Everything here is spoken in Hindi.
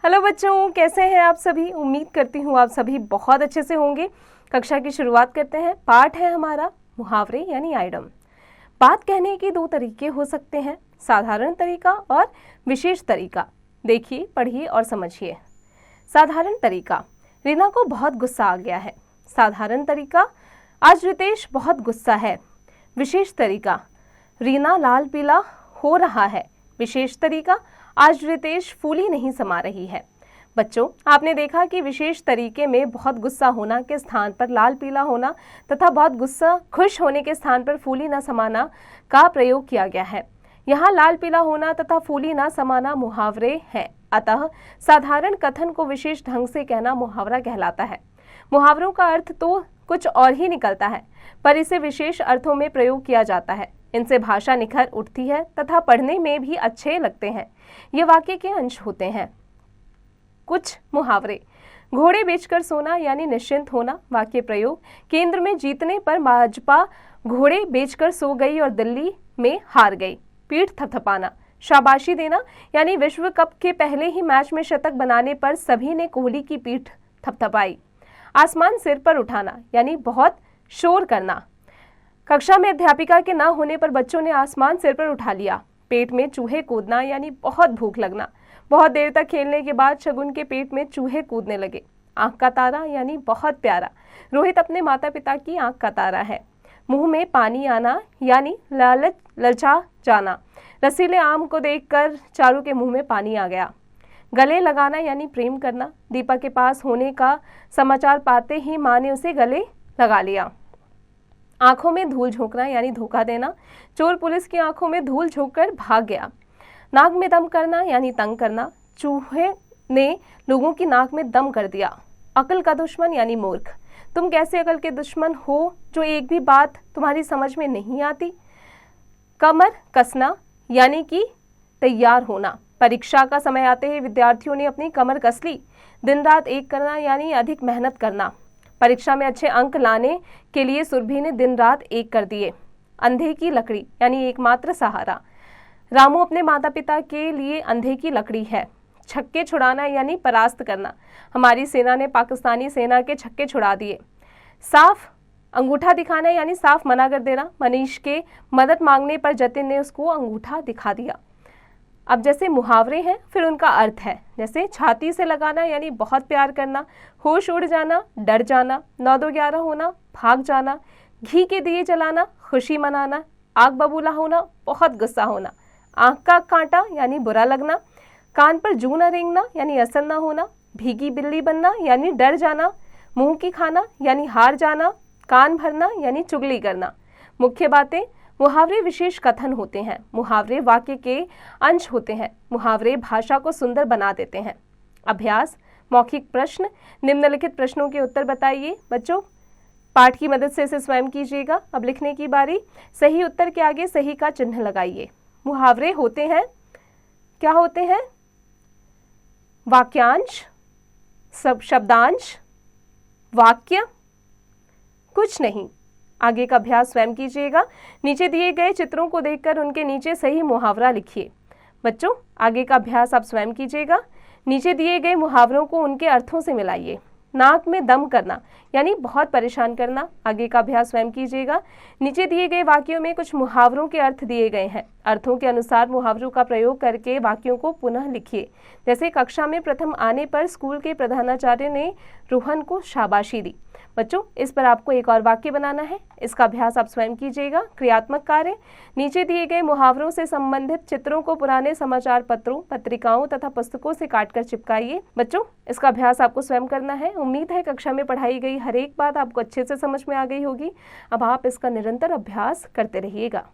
हेलो बच्चों, कैसे हैं आप सभी। उम्मीद करती हूँ आप सभी बहुत अच्छे से होंगे। कक्षा की शुरुआत करते हैं। पाठ है हमारा मुहावरे यानी आइडम। बात कहने के दो तरीके हो सकते हैं, साधारण तरीका और विशेष तरीका। देखिए, पढ़िए और समझिए। साधारण तरीका, रीना को बहुत गुस्सा आ गया है। साधारण तरीका, आज रितेश बहुत गुस्सा है। विशेष तरीका, रीना लाल पीला हो रहा है। विशेष तरीका, आज रितेश फूली नहीं समा रही है। बच्चों, आपने देखा कि विशेष तरीके में बहुत गुस्सा होना के स्थान पर लाल पीला होना तथा बहुत गुस्सा खुश होने के स्थान पर फूली न समाना का प्रयोग किया गया है। यहाँ लाल पीला होना तथा फूली न समाना मुहावरे हैं। अतः साधारण कथन को विशेष ढंग से कहना मुहावरा कहलाता है। मुहावरों का अर्थ तो कुछ और ही निकलता है, पर इसे विशेष अर्थों में प्रयोग किया जाता है। इनसे भाषा निखर उठती है तथा पढ़ने में भी अच्छे लगते हैं। ये वाक्य के अंश होते हैं। कुछ मुहावरे, घोड़े बेचकर सोना यानी निश्चिंत होना। वाक्य प्रयोग, केंद्र में जीतने पर भाजपा घोड़े बेचकर सो गई और दिल्ली में हार गई। पीठ थपथपाना, शाबाशी देना यानी विश्व कप के पहले ही मैच में शतक बनाने पर सभी ने कोहली की पीठ थपथपाई। आसमान सिर पर उठाना यानी बहुत शोर करना। कक्षा में अध्यापिका के ना होने पर बच्चों ने आसमान सिर पर उठा लिया। पेट में चूहे कूदना यानी बहुत भूख लगना। बहुत देर तक खेलने के बाद शगुन के पेट में चूहे कूदने लगे। आंख का तारा यानी बहुत प्यारा। रोहित अपने माता पिता की आंख का तारा है। मुंह में पानी आना यानी ललचा जाना। रसीले आम को देखकर चारू के मुंह में पानी आ गया। गले लगाना यानी प्रेम करना। दीपा के पास होने का समाचार पाते ही माँ ने उसे गले लगा लिया। आंखों में धूल झोंकना यानी धोखा देना। चोर पुलिस की आंखों में धूल झोंककर भाग गया। नाक में दम करना यानी तंग करना। चूहे ने लोगों की नाक में दम कर दिया। अकल का दुश्मन यानी मूर्ख। तुम कैसे अकल के दुश्मन हो जो एक भी बात तुम्हारी समझ में नहीं आती। कमर कसना यानी कि तैयार होना। परीक्षा का समय आते ही विद्यार्थियों ने अपनी कमर कस ली। दिन रात एक करना यानी अधिक मेहनत करना। परीक्षा में अच्छे अंक लाने के लिए सुरभि ने दिन रात एक कर दिए। अंधे की लकड़ी यानी एकमात्र सहारा। रामू अपने माता पिता के लिए अंधे की लकड़ी है। छक्के छुड़ाना यानी परास्त करना। हमारी सेना ने पाकिस्तानी सेना के छक्के छुड़ा दिए। साफ अंगूठा दिखाना यानी साफ मना कर देना। मनीष के मदद मांगने पर जतिन ने उसको अंगूठा दिखा दिया। अब जैसे मुहावरे हैं, फिर उनका अर्थ है। जैसे छाती से लगाना यानी बहुत प्यार करना। होश उड़ जाना, डर जाना। 9-2-11 होना, भाग जाना। घी के दिए जलाना, खुशी मनाना। आग बबूला होना, बहुत गुस्सा होना। आंख का कांटा यानी बुरा लगना। कान पर जू न रेंगना यानी असर न होना। भीगी बिल्ली बनना यानी डर जाना। मुंह की खाना यानी हार जाना। कान भरना यानी चुगली करना। मुख्य बातें, मुहावरे विशेष कथन होते हैं। मुहावरे वाक्य के अंश होते हैं। मुहावरे भाषा को सुंदर बना देते हैं। अभ्यास, मौखिक प्रश्न। निम्नलिखित प्रश्नों के उत्तर बताइए। बच्चों, पाठ की मदद से इसे स्वयं कीजिएगा। अब लिखने की बारी। सही उत्तर के आगे सही का चिन्ह लगाइए। मुहावरे होते हैं, क्या होते हैं? वाक्यांश, सब शब्दांश, वाक्य, कुछ नहीं। आगे का अभ्यास स्वयं कीजिएगा। नीचे दिए गए चित्रों को देखकर उनके नीचे सही मुहावरा लिखिए। बच्चों, आगे का अभ्यास आप स्वयं कीजिएगा। नीचे दिए गए मुहावरों को उनके अर्थों से मिलाइए। नाक में दम करना यानी बहुत परेशान करना। आगे का अभ्यास स्वयं कीजिएगा। नीचे दिए गए वाक्यों में कुछ मुहावरों के अर्थ दिए गए हैं। अर्थों के अनुसार मुहावरों का प्रयोग करके वाक्यों को पुनः लिखिए। जैसे कक्षा में प्रथम आने पर स्कूल के प्रधानाचार्य ने रोहन को शाबाशी दी। बच्चों, इस पर आपको एक और वाक्य बनाना है। इसका अभ्यास आप स्वयं कीजिएगा। क्रियात्मक कार्य, नीचे दिए गए मुहावरों से संबंधित चित्रों को पुराने समाचार पत्रों, पत्रिकाओं तथा पुस्तकों से काटकर चिपकाइए। बच्चों, इसका अभ्यास आपको स्वयं करना है। उम्मीद है कक्षा में पढ़ाई गई हर एक बात आपको अच्छे से समझ में आ गई होगी। अब आप इसका निरंतर अभ्यास करते रहिएगा।